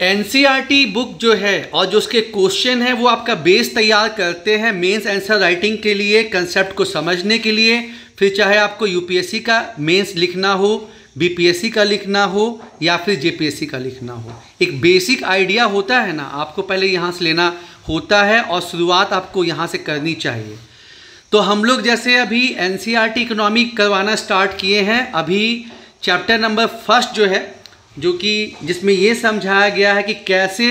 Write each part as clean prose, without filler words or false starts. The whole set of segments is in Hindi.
एनसीईआरटी बुक जो है और जो उसके क्वेश्चन है वो आपका बेस तैयार करते हैं मेंस आंसर राइटिंग के लिए, कंसेप्ट को समझने के लिए। फिर चाहे आपको यूपीएससी का मेंस लिखना हो, बीपीएससी का लिखना हो या फिर जेपीएससी का लिखना हो, एक बेसिक आइडिया होता है ना, आपको पहले यहाँ से लेना होता है और शुरुआत आपको यहाँ से करनी चाहिए। तो हम लोग जैसे अभी एनसीईआरटी इकोनॉमिक करवाना स्टार्ट किए हैं। अभी चैप्टर नंबर 1 जो है, जो कि जिसमें ये समझाया गया है कि कैसे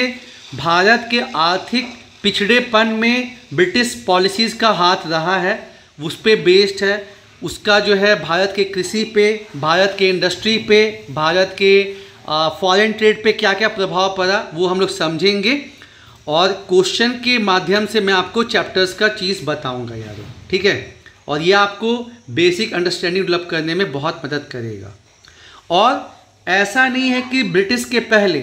भारत के आर्थिक पिछड़ेपन में ब्रिटिश पॉलिसीज़ का हाथ रहा है, उस पे बेस्ड है। उसका जो है भारत के कृषि पे, भारत के इंडस्ट्री पे, भारत के फॉरेन ट्रेड पे क्या क्या प्रभाव पड़ा वो हम लोग समझेंगे और क्वेश्चन के माध्यम से मैं आपको चैप्टर्स का चीज़ बताऊंगा यारों, ठीक है। और ये आपको बेसिक अंडरस्टैंडिंग डेवलप करने में बहुत मदद करेगा। और ऐसा नहीं है कि ब्रिटिश के पहले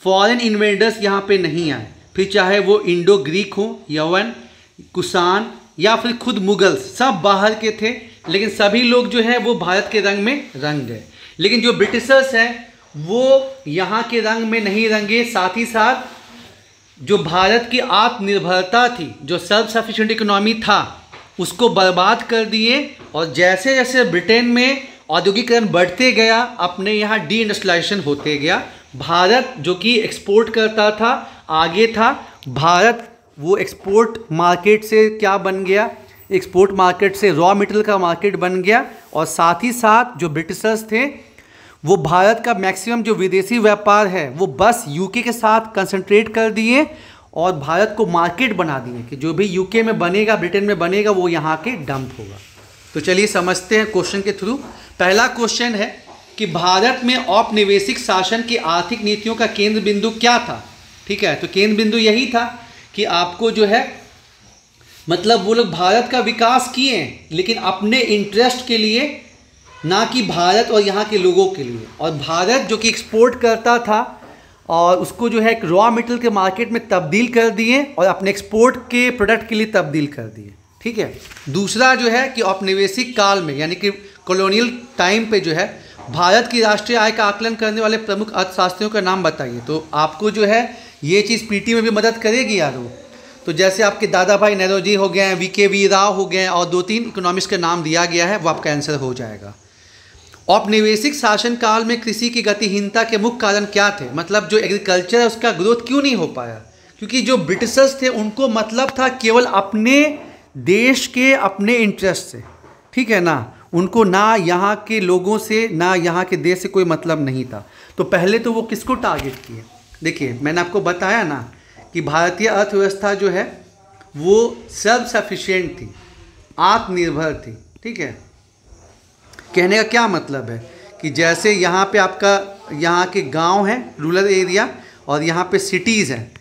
फॉरेन इन्वेडर्स यहाँ पे नहीं आए, फिर चाहे वो इंडो ग्रीक हो, यवन, कुषाण या फिर खुद मुगल, सब बाहर के थे, लेकिन सभी लोग जो है वो भारत के रंग में रंग गए। लेकिन जो ब्रिटिशर्स हैं वो यहाँ के रंग में नहीं रंगे, साथ ही साथ जो भारत की आत्मनिर्भरता थी, जो सेल्फ सफिशिएंट इकोनॉमी था, उसको बर्बाद कर दिए। और जैसे जैसे ब्रिटेन में औद्योगिकरण बढ़ते गया, अपने यहाँ डी इंडस्ट्रियलाइजेशन होते गया। भारत जो कि एक्सपोर्ट करता था आगे था, भारत वो एक्सपोर्ट मार्केट से क्या बन गया, एक्सपोर्ट मार्केट से रॉ मटेरियल का मार्केट बन गया। और साथ ही साथ जो ब्रिटिशर्स थे वो भारत का मैक्सिमम जो विदेशी व्यापार है वो बस यूके के साथ कंसंट्रेट कर दिए और भारत को मार्केट बना दिए कि जो भी यूके में बनेगा, ब्रिटेन में बनेगा, वो यहाँ के डंप होगा। तो चलिए समझते हैं क्वेश्चन के थ्रू। पहला क्वेश्चन है कि भारत में औपनिवेशिक शासन की आर्थिक नीतियों का केंद्र बिंदु क्या था, ठीक है। तो केंद्र बिंदु यही था कि आपको जो है मतलब वो लोग भारत का विकास किए लेकिन अपने इंटरेस्ट के लिए, ना कि भारत और यहाँ के लोगों के लिए। और भारत जो कि एक्सपोर्ट करता था और उसको जो है एक रॉ मटेरियल के मार्केट में तब्दील कर दिए और अपने एक्सपोर्ट के प्रोडक्ट के लिए तब्दील कर दिए, ठीक है। दूसरा जो है कि औपनिवेशिक काल में यानी कि कॉलोनियल टाइम पे जो है भारत की राष्ट्रीय आय का आकलन करने वाले प्रमुख अर्थशास्त्रियों का नाम बताइए। तो आपको जो है ये चीज़ पीटी में भी मदद करेगी यारों। तो जैसे आपके दादा भाई नौरोजी हो गए हैं, वी राव हो गए हैं और 2-3 इकोनॉमिस्ट का नाम दिया गया है, वो आपका आंसर हो जाएगा। औपनिवेशिक शासन काल में कृषि की गतिहीनता के मुख्य कारण क्या थे, मतलब जो एग्रीकल्चर है उसका ग्रोथ क्यों नहीं हो पाया? क्योंकि जो ब्रिटिशर्स थे उनको मतलब था केवल अपने देश के अपने इंटरेस्ट से, ठीक है ना। उनको ना यहाँ के लोगों से ना यहाँ के देश से कोई मतलब नहीं था। तो पहले तो वो किसको टारगेट किए? देखिए मैंने आपको बताया ना कि भारतीय अर्थव्यवस्था जो है वो सेल्फ सफिशिएंट थी, आत्मनिर्भर थी, ठीक है। कहने का क्या मतलब है कि जैसे यहाँ पे आपका यहाँ के गांव हैं, रूरल एरिया, और यहाँ पे सिटीज़ हैं।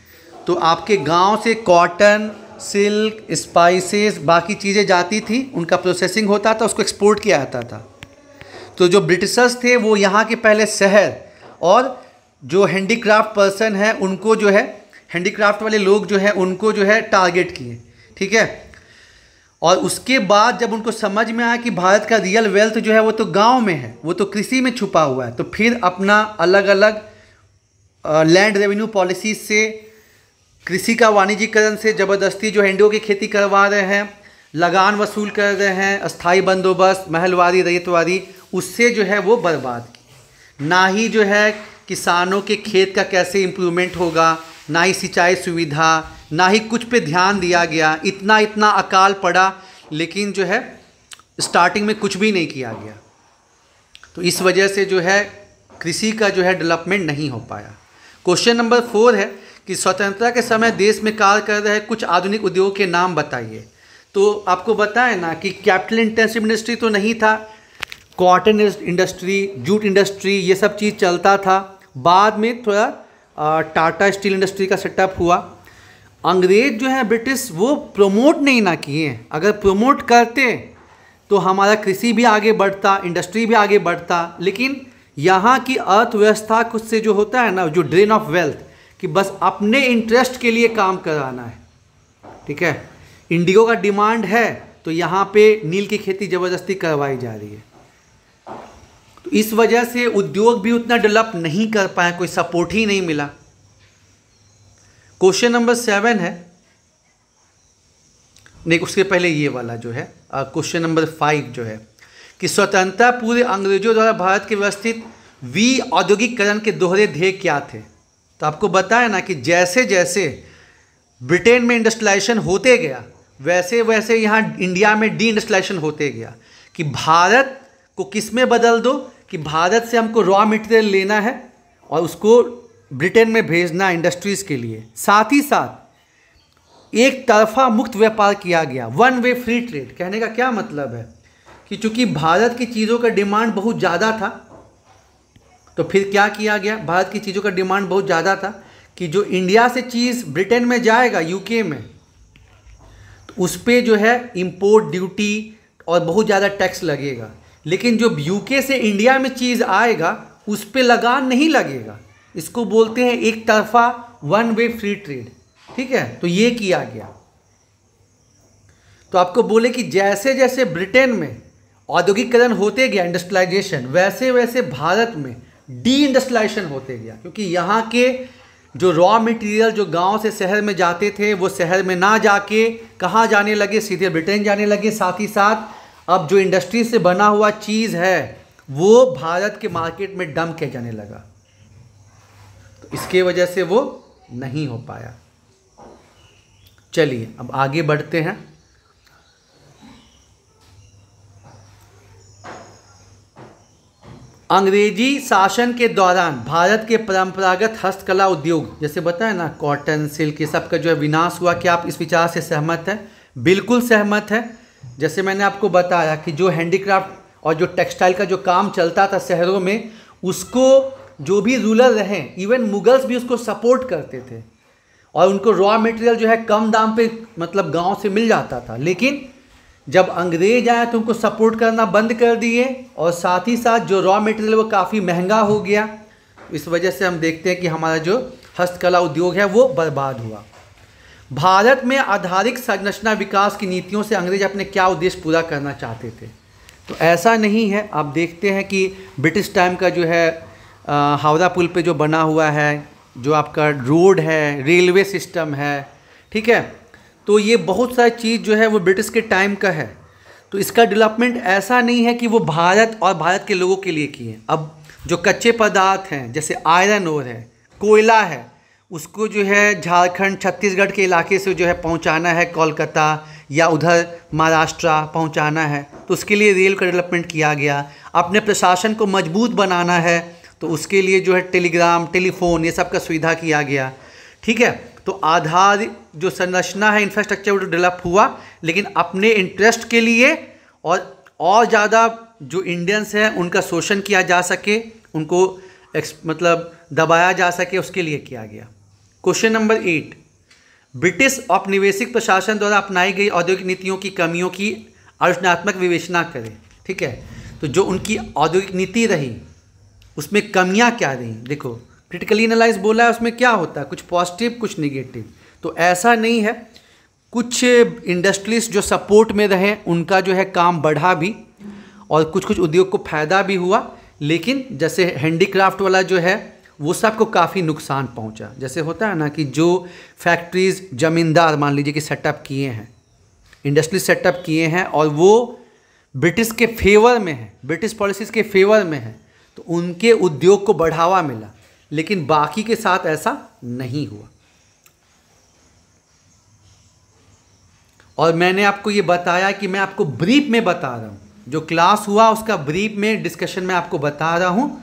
तो आपके गांव से कॉटन, सिल्क, स्पाइसेस, बाकी चीज़ें जाती थी, उनका प्रोसेसिंग होता था, उसको एक्सपोर्ट किया जाता था। तो जो ब्रिटिशर्स थे वो यहाँ के पहले शहर और जो हैंडीक्राफ्ट पर्सन है उनको जो है, हैंडीक्राफ्ट वाले लोग जो है उनको जो है टारगेट किए, ठीक है। और उसके बाद जब उनको समझ में आया कि भारत का रियल वेल्थ जो है वो तो गांव में है, वो तो कृषि में छुपा हुआ है, तो फिर अपना अलग अलग लैंड रेवेन्यू पॉलिसी से, कृषि का वाणिज्यीकरण से ज़बरदस्ती जो हैंडो की खेती करवा रहे हैं, लगान वसूल कर रहे हैं, अस्थाई बंदोबस्त, महलवारी, रैयतवारी, उससे जो है वो बर्बाद की। ना ही जो है किसानों के खेत का कैसे इम्प्रूवमेंट होगा, ना ही सिंचाई सुविधा, ना ही कुछ पे ध्यान दिया गया। इतना अकाल पड़ा लेकिन जो है स्टार्टिंग में कुछ भी नहीं किया गया। तो इस वजह से जो है कृषि का जो है डेवलपमेंट नहीं हो पाया। क्वेश्चन नंबर 4 है कि स्वतंत्रता के समय देश में कार्य कर रहे कुछ आधुनिक उद्योग के नाम बताइए। तो आपको बताएं ना कि कैपिटल इंटेंसिव इंडस्ट्री तो नहीं था, कॉटन इंडस्ट्री, जूट इंडस्ट्री, ये सब चीज़ चलता था। बाद में थोड़ा टाटा स्टील इंडस्ट्री का सेटअप हुआ। अंग्रेज जो है ब्रिटिश वो प्रमोट नहीं ना किए। अगर प्रमोट करते तो हमारा कृषि भी आगे बढ़ता, इंडस्ट्री भी आगे बढ़ता। लेकिन यहाँ की अर्थव्यवस्था कुछ से जो होता है ना, जो ड्रेन ऑफ वेल्थ, कि बस अपने इंटरेस्ट के लिए काम कराना है, ठीक है। इंडिगो का डिमांड है तो यहाँ पे नील की खेती ज़बरदस्ती करवाई जा रही है। तो इस वजह से उद्योग भी उतना डेवलप नहीं कर पाए, कोई सपोर्ट ही नहीं मिला। क्वेश्चन नंबर 7 है, नहीं उसके पहले ये वाला जो है क्वेश्चन नंबर 5 जो है कि स्वतंत्रता पूर्व अंग्रेजों द्वारा भारत के व्यवस्थित औद्योगिकरण के दोहरे ध्येय क्या थे। तो आपको बताया ना कि जैसे जैसे ब्रिटेन में इंडस्ट्रियलाइजेशन होते गया वैसे वैसे यहाँ इंडिया में डी इंडस्ट्रियलाइजेशन होते गया कि भारत को किस में बदल दो कि भारत से हमको रॉ मटेरियल लेना है और उसको ब्रिटेन में भेजना इंडस्ट्रीज़ के लिए। साथ ही साथ एक तरफा मुक्त व्यापार किया गया, वन वे फ्री ट्रेड। कहने का क्या मतलब है कि चूंकि भारत की चीज़ों का डिमांड बहुत ज़्यादा था तो फिर क्या किया गया, भारत की चीज़ों का डिमांड बहुत ज़्यादा था कि जो इंडिया से चीज़ ब्रिटेन में जाएगा यूके में तो उस पर जो है इंपोर्ट ड्यूटी और बहुत ज़्यादा टैक्स लगेगा, लेकिन जो यूके से इंडिया में चीज़ आएगा उस पर लगान नहीं लगेगा। इसको बोलते हैं एक तरफा वन वे फ्री ट्रेड। ठीक है, तो ये किया गया। तो आपको बोले कि जैसे जैसे ब्रिटेन में औद्योगिकरण होते गया इंडस्ट्रियलाइजेशन वैसे वैसे भारत में डी इंडस्ट्रियलाइजेशन होते गया, क्योंकि यहाँ के जो रॉ मटेरियल जो गांव से शहर में जाते थे वो शहर में ना जाके कहाँ जाने लगे, सीधे ब्रिटेन जाने लगे। साथ ही साथ अब जो इंडस्ट्री से बना हुआ चीज़ है वो भारत के मार्केट में डंप किया जाने लगा, तो इसके वजह से वो नहीं हो पाया। चलिए अब आगे बढ़ते हैं। अंग्रेजी शासन के दौरान भारत के परंपरागत हस्तकला उद्योग जैसे बताया ना कॉटन सिल्क ये सब का जो है विनाश हुआ। क्या आप इस विचार से सहमत हैं? बिल्कुल सहमत है। जैसे मैंने आपको बताया कि जो हैंडीक्राफ्ट और जो टेक्सटाइल का जो काम चलता था शहरों में उसको जो भी रूलर रहे इवन मुगल्स भी उसको सपोर्ट करते थे और उनको रॉ मटेरियल जो है कम दाम पे मतलब गांव से मिल जाता था। लेकिन जब अंग्रेज आए तो उनको सपोर्ट करना बंद कर दिए और साथ ही साथ जो रॉ मटेरियल वो काफ़ी महंगा हो गया। इस वजह से हम देखते हैं कि हमारा जो हस्तकला उद्योग है वो बर्बाद हुआ। भारत में आधारिक संरचना विकास की नीतियों से अंग्रेज अपने क्या उद्देश्य पूरा करना चाहते थे? तो ऐसा नहीं है। आप देखते हैं कि ब्रिटिश टाइम का जो है हावड़ा पुल पे जो बना हुआ है, जो आपका रोड है, रेलवे सिस्टम है, ठीक है, तो ये बहुत सारी चीज़ जो है वो ब्रिटिश के टाइम का है। तो इसका डेवलपमेंट ऐसा नहीं है कि वो भारत और भारत के लोगों के लिए किए। अब जो कच्चे पदार्थ हैं जैसे आयरन ओर है, कोयला है, उसको जो है झारखंड छत्तीसगढ़ के इलाके से जो है पहुंचाना है कोलकाता या उधर महाराष्ट्र पहुंचाना है, तो उसके लिए रेल का डेवलपमेंट किया गया। अपने प्रशासन को मजबूत बनाना है तो उसके लिए जो है टेलीग्राम ज़ ये सब का सुविधा किया गया। ठीक है, तो आधार जो संरचना है इंफ्रास्ट्रक्चर वो डेवलप हुआ, लेकिन अपने इंटरेस्ट के लिए और ज़्यादा जो इंडियंस हैं उनका शोषण किया जा सके, उनको मतलब दबाया जा सके, उसके लिए किया गया। क्वेश्चन नंबर 8, ब्रिटिश औपनिवेशिक प्रशासन द्वारा अपनाई गई औद्योगिक नीतियों की कमियों की आलोचनात्मक विवेचना करें। ठीक है, तो जो उनकी औद्योगिक नीति रही उसमें कमियां क्या रही? देखो क्रिटिकली एनालाइज बोला है, उसमें क्या होता है, कुछ पॉजिटिव कुछ निगेटिव। तो ऐसा नहीं है, कुछ इंडस्ट्रीज जो सपोर्ट में रहे उनका जो है काम बढ़ा भी और कुछ कुछ उद्योग को फ़ायदा भी हुआ, लेकिन जैसे हैंडीक्राफ्ट वाला जो है वो सबको काफ़ी नुकसान पहुंचा। जैसे होता है ना कि जो फैक्ट्रीज़ ज़मींदार मान लीजिए कि सेटअप किए हैं, इंडस्ट्री सेटअप किए हैं और वो ब्रिटिश के फेवर में है, ब्रिटिश पॉलिसीज़ के फेवर में है, तो उनके उद्योग को बढ़ावा मिला, लेकिन बाकी के साथ ऐसा नहीं हुआ। और मैंने आपको ये बताया कि मैं आपको ब्रीफ में बता रहा हूँ, जो क्लास हुआ उसका ब्रीफ में डिस्कशन में आपको बता रहा हूँ।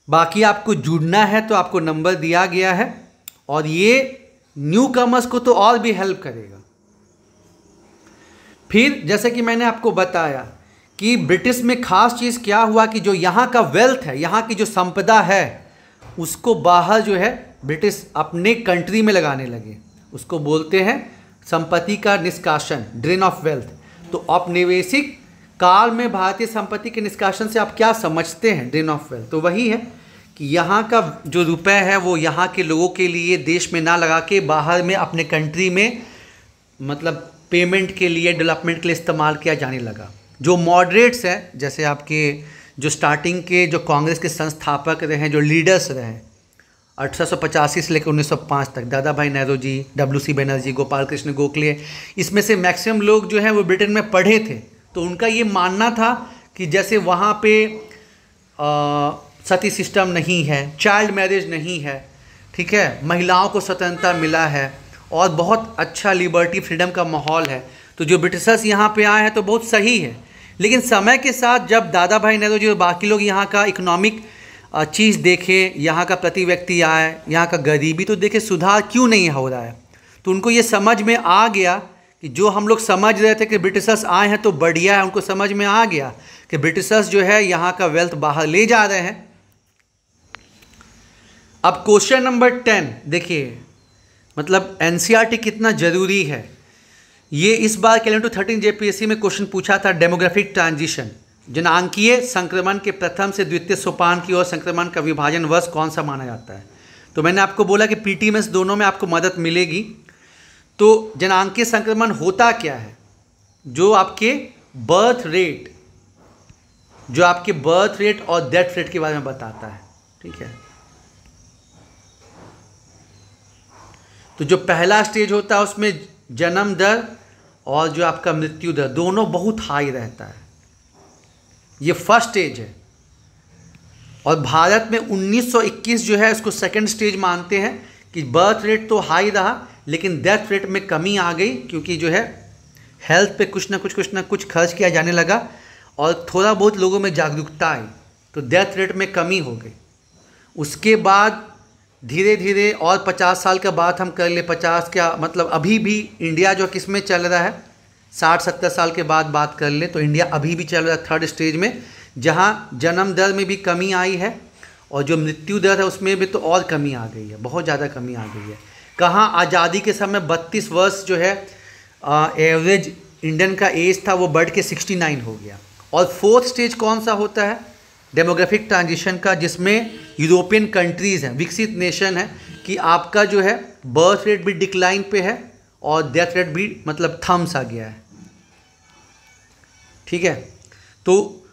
बाकी आपको जुड़ना है तो आपको नंबर दिया गया है और ये न्यू कमर्स को तो और भी हेल्प करेगा। फिर जैसे कि मैंने आपको बताया कि ब्रिटिश में खास चीज़ क्या हुआ कि जो यहाँ का वेल्थ है, यहाँ की जो संपदा है, उसको बाहर जो है ब्रिटिश अपने कंट्री में लगाने लगे। उसको बोलते हैं संपत्ति का निष्कासन, ड्रेन ऑफ वेल्थ। तो औपनिवेशिक काल में भारतीय संपत्ति के निष्कासन से आप क्या समझते हैं ड्रेन ऑफ वेल्थ? तो वही है कि यहाँ का जो रुपए है वो यहाँ के लोगों के लिए देश में ना लगा के बाहर में अपने कंट्री में मतलब पेमेंट के लिए, डेवलपमेंट के लिए इस्तेमाल किया जाने लगा। जो मॉडरेट्स हैं, जैसे आपके जो स्टार्टिंग के जो कांग्रेस के संस्थापक रहे, जो लीडर्स रहे, 1885 से लेकर 1905 तक, दादा भाई नौरोजी, WC बनर्जी, गोपाल कृष्ण गोखले, इसमें से मैक्सिमम लोग जो हैं वो ब्रिटेन में पढ़े थे। तो उनका ये मानना था कि जैसे वहाँ पे सती सिस्टम नहीं है, चाइल्ड मैरिज नहीं है, ठीक है, महिलाओं को स्वतंत्रता मिला है और बहुत अच्छा लिबर्टी फ्रीडम का माहौल है। तो जो ब्रिटिशर्स यहाँ पे आए हैं तो बहुत सही है। लेकिन समय के साथ जब दादा भाई नौरोजी और बाकी लोग यहाँ का इकोनॉमिक चीज़ देखे, यहाँ का प्रति व्यक्ति आए, यहाँ का गरीबी तो देखे, सुधार क्यों नहीं हो रहा है, तो उनको ये समझ में आ गया कि जो हम लोग समझ रहे थे कि ब्रिटिशर्स आए हैं तो बढ़िया है, उनको समझ में आ गया कि ब्रिटिशर्स जो है यहाँ का वेल्थ बाहर ले जा रहे हैं। अब क्वेश्चन नंबर 10 देखिए, मतलब एनसीईआरटी कितना ज़रूरी है। ये इस बार कैलेंडर 13 जेपीएससी में क्वेश्चन पूछा था, डेमोग्राफिक ट्रांजिशन, जनांकीय संक्रमण के प्रथम से द्वितीय सोपान की ओर संक्रमण का विभाजन वर्ष कौन सा माना जाता है। तो मैंने आपको बोला कि पीटी में दोनों में आपको मदद मिलेगी। तो जनांकीय संक्रमण होता क्या है, जो आपके बर्थ रेट और डेथ रेट के बारे में बताता है, ठीक है। तो जो पहला स्टेज होता है उसमें जन्म दर और जो आपका मृत्यु दर दोनों बहुत हाई रहता है, ये फर्स्ट स्टेज है। और भारत में 1921 जो है उसको सेकंड स्टेज मानते हैं कि बर्थ रेट तो हाई रहा लेकिन डेथ रेट में कमी आ गई, क्योंकि जो है हेल्थ पे कुछ ना कुछ खर्च किया जाने लगा और थोड़ा बहुत लोगों में जागरूकता आई, तो डेथ रेट में कमी हो गई। उसके बाद धीरे धीरे और 50 साल का बात हम कर ले, 50 क्या मतलब अभी भी इंडिया जो किस में चल रहा है, 60-70 साल के बाद बात कर ले तो इंडिया अभी भी चल रहा है थर्ड स्टेज में, जहाँ जन्म दर में भी कमी आई है और जो मृत्यु दर है उसमें भी तो और कमी आ गई है, बहुत ज़्यादा कमी आ गई है। कहाँ आज़ादी के समय 32 वर्ष जो है एवरेज इंडियन का एज था, वो बढ़ के 69 हो गया। और फोर्थ स्टेज कौन सा होता है डेमोग्राफिक ट्रांजिशन का, जिसमें यूरोपियन कंट्रीज़ हैं, विकसित नेशन है, कि आपका जो है बर्थ रेट भी डिक्लाइन पे है और डेथ रेट भी मतलब थम्स आ गया है, ठीक है। तो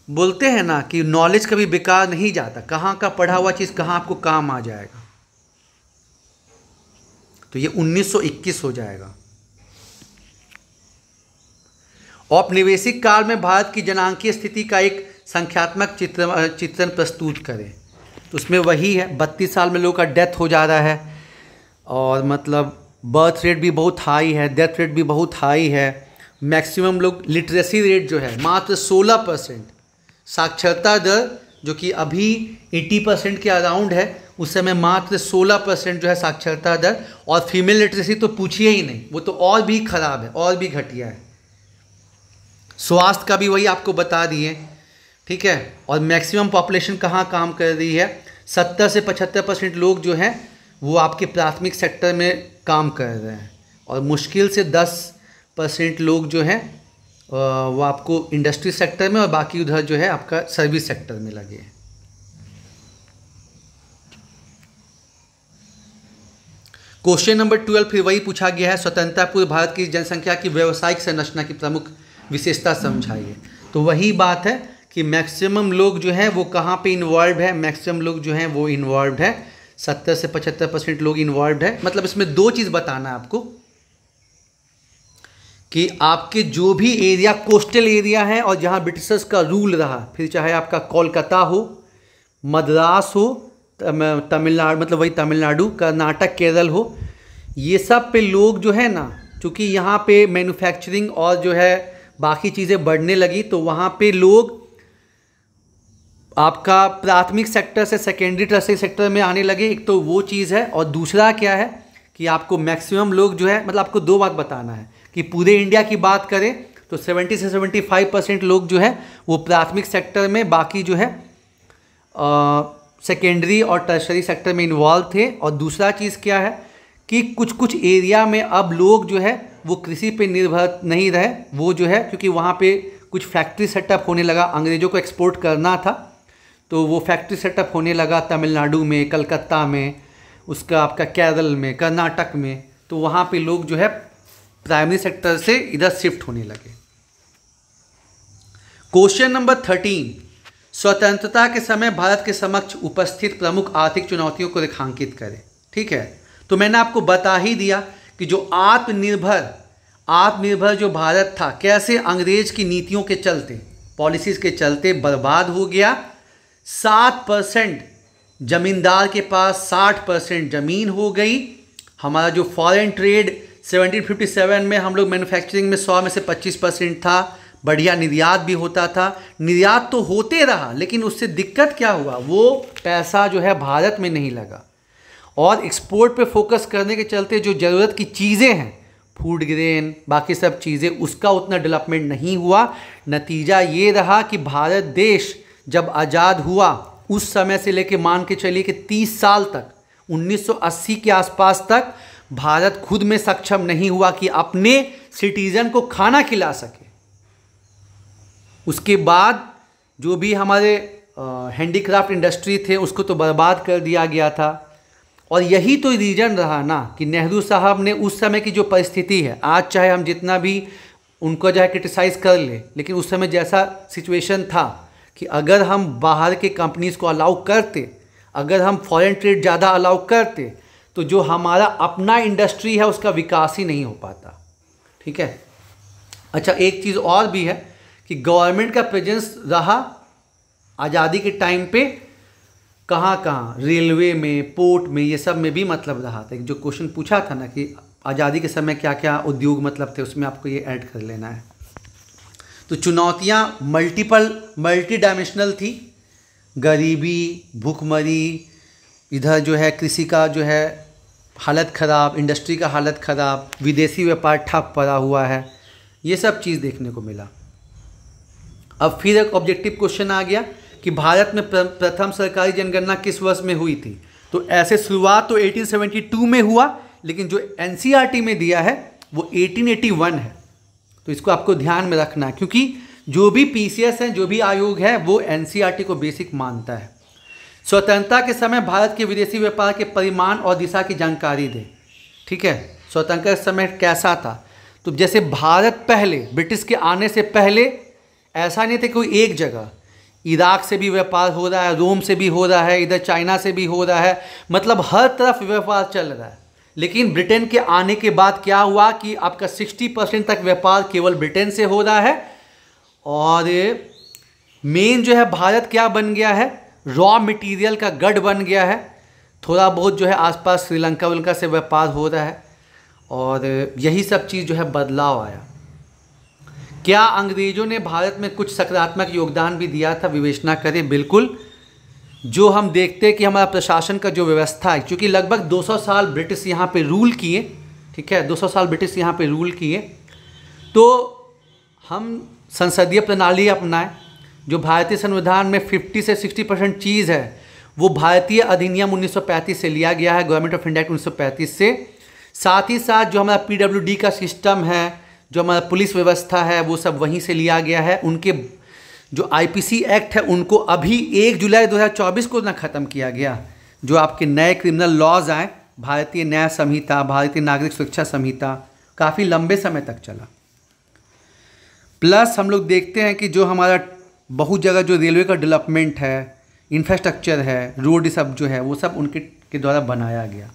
बोलते हैं ना कि नॉलेज कभी बेकार नहीं जाता, कहाँ का पढ़ा हुआ चीज़ कहाँ आपको काम आ जाएगा। तो ये 1921 हो जाएगा। औपनिवेशिक काल में भारत की जनांकीय स्थिति का एक संख्यात्मक चित्रण प्रस्तुत करें। तो उसमें वही है, 32 साल में लोगों का डेथ हो जा रहा है और मतलब बर्थ रेट भी बहुत हाई है, डेथ रेट भी बहुत हाई है। मैक्सिमम लोग लिटरेसी रेट जो है मात्र 16%, साक्षरता दर जो कि अभी 80% के अराउंड है, उस समय मात्र 16% जो है साक्षरता दर। और फीमेल लिटरेसी तो पूछिए ही नहीं, वो तो और भी ख़राब है, और भी घटिया है। स्वास्थ्य का भी वही आपको बता दिए, ठीक है। और मैक्सिमम पॉपुलेशन कहाँ काम कर रही है, 70 से 75% लोग जो हैं वो आपके प्राथमिक सेक्टर में काम कर रहे हैं और मुश्किल से 10% लोग जो हैं वो आपको इंडस्ट्री सेक्टर में और बाकी उधर जो है आपका सर्विस सेक्टर में लगे हैं। क्वेश्चन नंबर 12 फिर वही पूछा गया है, स्वतंत्रता पूर्व भारत की जनसंख्या की व्यावसायिक संरचना की प्रमुख विशेषता समझाइए। तो वही बात है कि मैक्सिमम लोग जो हैं वो कहाँ पे इन्वॉल्व है, मैक्सिमम लोग जो हैं वो इन्वॉल्व है, 70 से 75% लोग इन्वॉल्व है। मतलब इसमें दो चीज़ बताना है आपको कि आपके जो भी एरिया कोस्टल एरिया है और जहाँ ब्रिटिशर्स का रूल रहा, फिर चाहे आपका कोलकाता हो, मद्रास हो, तमिलनाडु मतलब वही तमिलनाडु, कर्नाटक, केरल हो, ये सब पे लोग जो है ना, चूँकि यहाँ पे मैन्युफैक्चरिंग और जो है बाकी चीज़ें बढ़ने लगी, तो वहाँ पे लोग आपका प्राथमिक सेक्टर से सेकेंडरी टर्शियरी सेक्टर में आने लगे। एक तो वो चीज़ है, और दूसरा क्या है कि आपको मैक्सिमम लोग जो है, मतलब आपको दो बात बताना है कि पूरे इंडिया की बात करें तो 70 से 75% लोग जो है वो प्राथमिक सेक्टर में, बाकी जो है सेकेंडरी और टर्शियरी सेक्टर में इन्वॉल्व थे। और दूसरा चीज़ क्या है कि कुछ कुछ एरिया में अब लोग जो है वो कृषि पे निर्भर नहीं रहे, वो जो है क्योंकि वहाँ पे कुछ फैक्ट्री सेटअप होने लगा, अंग्रेज़ों को एक्सपोर्ट करना था, तो वो फैक्ट्री सेटअप होने लगा तमिलनाडु में, कलकत्ता में, उसका आपका केरल में, कर्नाटक में, तो वहाँ पे लोग जो है प्राइमरी सेक्टर से इधर शिफ्ट होने लगे। क्वेश्चन नंबर 13, स्वतंत्रता के समय भारत के समक्ष उपस्थित प्रमुख आर्थिक चुनौतियों को रेखांकित करें। ठीक है, तो मैंने आपको बता ही दिया कि जो आत्मनिर्भर जो भारत था कैसे अंग्रेज की नीतियों के चलते, पॉलिसीज के चलते बर्बाद हो गया। 7% जमींदार के पास 60% ज़मीन हो गई। हमारा जो फॉरेन ट्रेड 1757 में हम लोग मैन्युफैक्चरिंग में 100 में से 25% था। बढ़िया निर्यात भी होता था, निर्यात तो होते रहा, लेकिन उससे दिक्कत क्या हुआ, वो पैसा जो है भारत में नहीं लगा और एक्सपोर्ट पे फोकस करने के चलते जो ज़रूरत की चीज़ें हैं, फूड ग्रेन बाकी सब चीज़ें, उसका उतना डेवलपमेंट नहीं हुआ। नतीजा ये रहा कि भारत देश जब आज़ाद हुआ उस समय से लेके मान के चलिए कि 30 साल तक 1980 के आसपास तक भारत खुद में सक्षम नहीं हुआ कि अपने सिटीजन को खाना खिला सके। उसके बाद जो भी हमारे हैंडीक्राफ्ट इंडस्ट्री थे उसको तो बर्बाद कर दिया गया था। और यही तो रीज़न रहा ना कि नेहरू साहब ने उस समय की जो परिस्थिति है, आज चाहे हम जितना भी उनको जो है क्रिटिसाइज़ कर ले, लेकिन उस समय जैसा सिचुएशन था कि अगर हम बाहर के कंपनीज़ को अलाउ करते, अगर हम फॉरेन ट्रेड ज़्यादा अलाउ करते, तो जो हमारा अपना इंडस्ट्री है उसका विकास ही नहीं हो पाता। ठीक है, अच्छा एक चीज़ और भी है कि गवर्नमेंट का प्रेजेंस रहा आज़ादी के टाइम पे कहाँ रेलवे में, पोर्ट में, ये सब में भी मतलब रहा था। जो क्वेश्चन पूछा था ना कि आज़ादी के समय क्या क्या उद्योग मतलब थे, उसमें आपको ये ऐड कर लेना है। तो चुनौतियाँ मल्टी डायमेंशनल थी। गरीबी, भूखमरी, इधर जो है कृषि का जो है हालत ख़राब, इंडस्ट्री का हालत ख़राब, विदेशी व्यापार ठप पड़ा हुआ है, ये सब चीज़ देखने को मिला। अब फिर एक ऑब्जेक्टिव क्वेश्चन आ गया कि भारत में प्रथम सरकारी जनगणना किस वर्ष में हुई थी। तो ऐसे शुरुआत तो 1872 में हुआ, लेकिन जो एनसीईआरटी में दिया है वो 1881 है। तो इसको आपको ध्यान में रखना है, क्योंकि जो भी पीसीएस है, जो भी आयोग है, वो एनसीईआरटी को बेसिक मानता है। स्वतंत्रता के समय भारत के विदेशी व्यापार के परिमाण और दिशा की जानकारी दें। ठीक है, स्वतंत्रता के समय कैसा था, तो जैसे भारत पहले ब्रिटिश के आने से पहले ऐसा नहीं था कोई एक जगह, इराक से भी व्यापार हो रहा है, रोम से भी हो रहा है, इधर चाइना से भी हो रहा है, मतलब हर तरफ व्यापार चल रहा है। लेकिन ब्रिटेन के आने के बाद क्या हुआ कि आपका 60% तक व्यापार केवल ब्रिटेन से हो रहा है। और मेन जो है भारत क्या बन गया है, रॉ मटेरियल का गढ़ बन गया है। थोड़ा बहुत जो है आसपास श्रीलंका से व्यापार हो रहा है, और यही सब चीज़ जो है बदलाव आया। क्या अंग्रेज़ों ने भारत में कुछ सकारात्मक योगदान भी दिया था, विवेचना करें। बिल्कुल, जो हम देखते हैं कि हमारा प्रशासन का जो व्यवस्था है, क्योंकि लगभग 200 साल ब्रिटिश यहाँ पे रूल किए। ठीक है, 200 साल ब्रिटिश यहाँ पे रूल किए, तो हम संसदीय प्रणाली अपनाएं। जो भारतीय संविधान में 50 से 60% चीज़ है वो भारतीय अधिनियम 1935 से लिया गया है, गवर्नमेंट ऑफ इंडिया 1935 से। साथ ही साथ जो हमारा पीडब्ल्यूडी का सिस्टम है, जो हमारा पुलिस व्यवस्था है, वो सब वहीं से लिया गया है। उनके जो आईपीसी एक्ट है उनको अभी 1 जुलाई 2024 को ना ख़त्म किया गया। जो आपके नए क्रिमिनल लॉज आए, भारतीय न्याय संहिता, भारतीय नागरिक सुरक्षा संहिता, काफ़ी लंबे समय तक चला। प्लस हम लोग देखते हैं कि जो हमारा बहुत जगह जो रेलवे का डेवलपमेंट है, इंफ्रास्ट्रक्चर है, रोड सब जो है, वो सब उनके के द्वारा बनाया गया।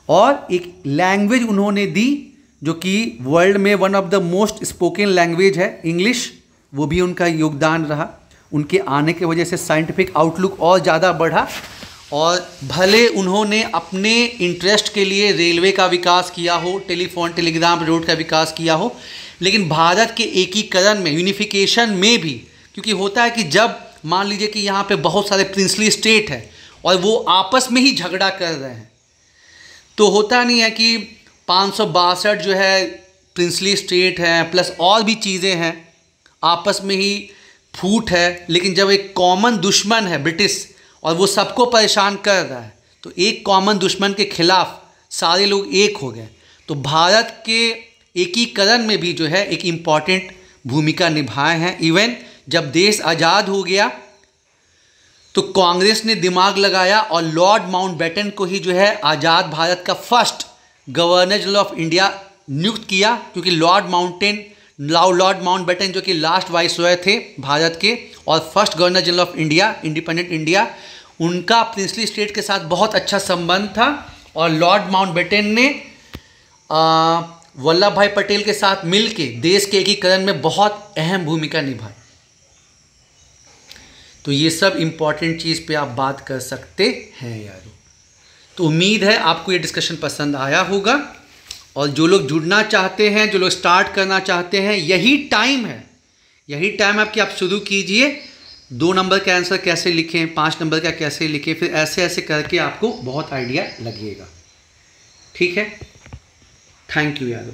और एक लैंग्वेज उन्होंने दी जो कि वर्ल्ड में one of the most spoken language है, इंग्लिश, वो भी उनका योगदान रहा। उनके आने की वजह से साइंटिफिक आउटलुक और ज़्यादा बढ़ा। और भले उन्होंने अपने इंटरेस्ट के लिए रेलवे का विकास किया हो, टेलीफोन टेलीग्राम रोड का विकास किया हो, लेकिन भारत के एकीकरण में, यूनिफिकेशन में भी, क्योंकि होता है कि जब मान लीजिए कि यहाँ पे बहुत सारे प्रिंसली स्टेट है और वो आपस में ही झगड़ा कर रहे हैं, तो होता नहीं है कि 562 जो है प्रिंसली स्टेट हैं प्लस और भी चीज़ें हैं, आपस में ही फूट है। लेकिन जब एक कॉमन दुश्मन है ब्रिटिश और वो सबको परेशान कर रहा है, तो एक कॉमन दुश्मन के खिलाफ सारे लोग एक हो गए। तो भारत के एकीकरण में भी जो है एक इम्पॉर्टेंट भूमिका निभाए हैं। इवन जब देश आज़ाद हो गया तो कांग्रेस ने दिमाग लगाया और लॉर्ड माउंटबेटन को ही जो है आज़ाद भारत का first governor general of India नियुक्त किया, क्योंकि लॉर्ड माउंटेन लॉर्ड माउंटबेटन जो कि लास्ट वाइसरॉय थे भारत के और first governor general of India, independent India, उनका प्रिंसली स्टेट के साथ बहुत अच्छा संबंध था और लॉर्ड माउंटबेटन ने वल्लभ भाई पटेल के साथ मिलके देश के एकीकरण में बहुत अहम भूमिका निभाई। तो ये सब इम्पॉर्टेंट चीज़ पे आप बात कर सकते हैं यारों। तो उम्मीद है आपको ये डिस्कशन पसंद आया होगा और जो लोग जुड़ना चाहते हैं, जो लोग स्टार्ट करना चाहते हैं, यही टाइम है, यही टाइम है कि आप शुरू कीजिए। 2 नंबर का आंसर कैसे लिखें, 5 नंबर का कैसे लिखें, फिर ऐसे ऐसे करके आपको बहुत आइडिया लगेगा। ठीक है, थैंक यू यारों।